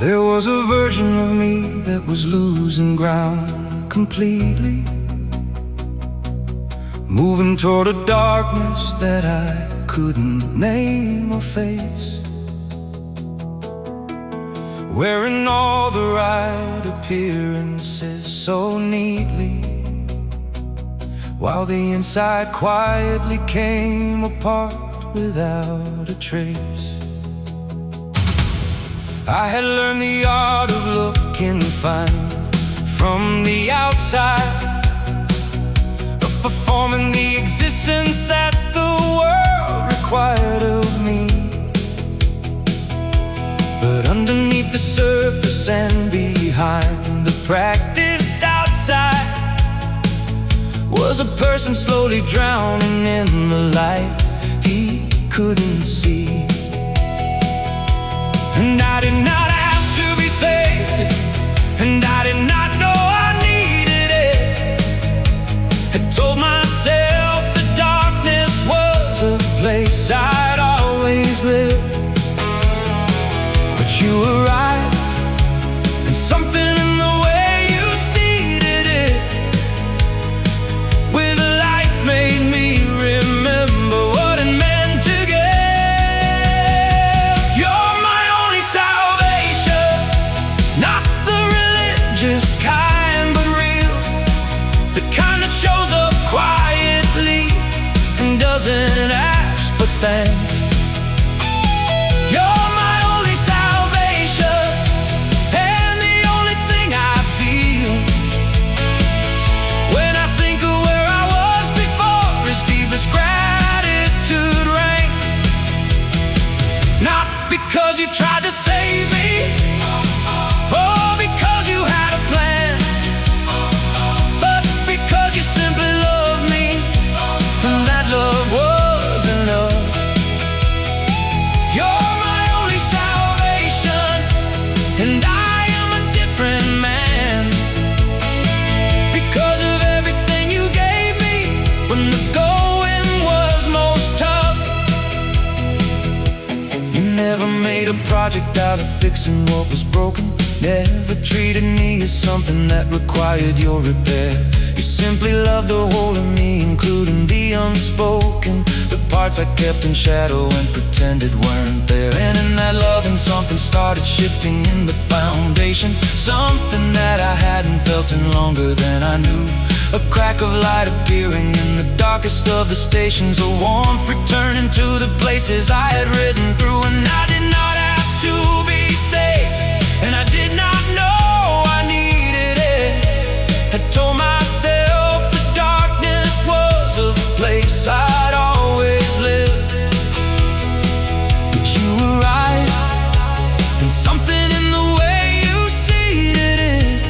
There was a version of me that was losing ground completely, moving toward a darkness that I couldn't name or face, wearing all the right appearances so neatly, while the inside quietly came apart without a trace. I had learned the art of looking fine from the outside, of performing the existence that the world required of me. But underneath the surface and behind the practiced outside was a person slowly drowning in the light he couldn't see. And I did not ask to be saved, and I did not know I needed it. I told myself the darkness was a place I'd always live. But you arrived, and something in the way you seeded it with a light made me remember what it meant to give. You're my only salvation, not the religious kind, but real, the kind that shows up quietly and doesn't ask for thanks. You're my only salvation, and the only thing I feel when I think of where I was before is deepest gratitude ranks. Not because you tried to save me, or because you had a plan, but because you simply loved me, and that love was enough. You're my only salvation, and I am a different man because of everything you gave me when the going was most tough. You never made a project out of fixing what was broken, never treated me as something that required your repair. You simply loved the whole of me, including the unspoken, the parts I kept in shadow and pretended weren't there. And in that loving, something started shifting in the foundation, something that I hadn't felt in longer than I knew. A crack of light appearing in the darkest of the stations, a warmth returning to the places I had ridden through. And I did not ask to be saved, and I did not know I needed it. I told myself the darkness was a place I'd always lived. But you arrived, and something in the way you seeded it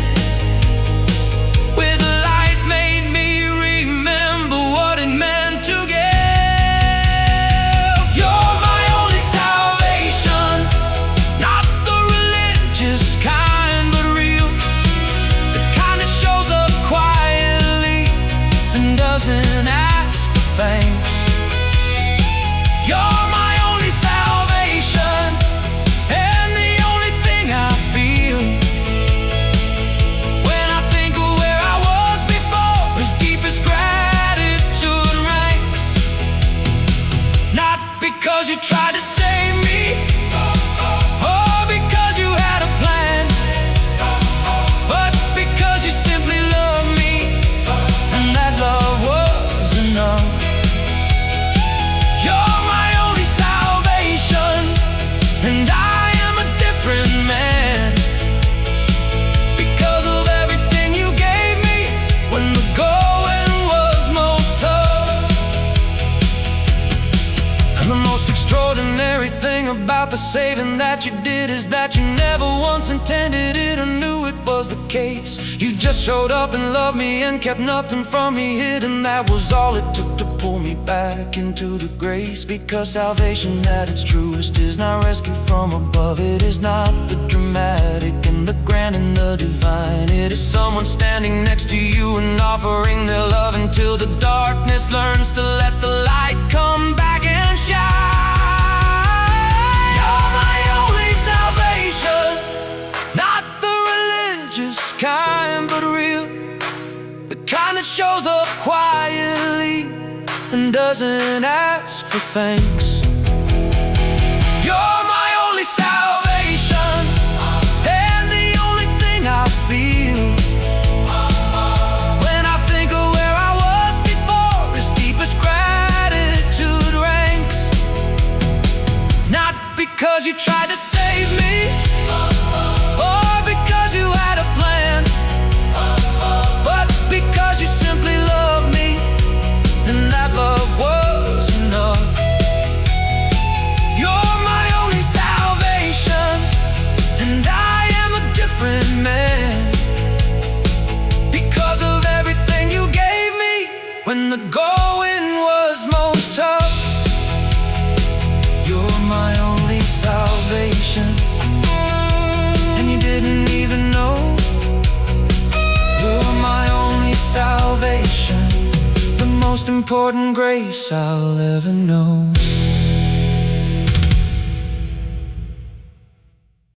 with a light made me remember what it meant to give. You're my only salvation, not the religious kind, but real, the kind that shows up quietly and doesn't ask for thanks. You're my only salvation, and the only thing I feel when I think of where I was before is deepest gratitude ranks. Not because you tried to save me, or because you had a plan, but because you simply loved me, and that love was enough. You're my only salvation, and I am a different man because of everything you gave me when the going was most tough. And the most extraordinary thing about the saving that you did is that you never once intended it or knew it was the case. You just showed up and loved me and kept nothing from me hidden. That was all it took to pull me back into the grace. Because salvation at its truest is not rescue from above. It is not the dramatic and the grand and the divine. It is someone standing next to you and offering their love until the darkness learns to let the light come back and shine. You're my only salvation, shows up quietly and doesn't ask for thanks. You're my only salvation, and the only thing I feel when I think of where I was before is deepest gratitude ranks. Not because you tried to save me, or because you had a plan, but because you simply loved me, and that love was enough. You're my only salvation, and I am a different man because of everything you gave me when the going was most tough. You're my only salvation, and you didn't even know. You're my only salvation, the most important grace I'll ever know.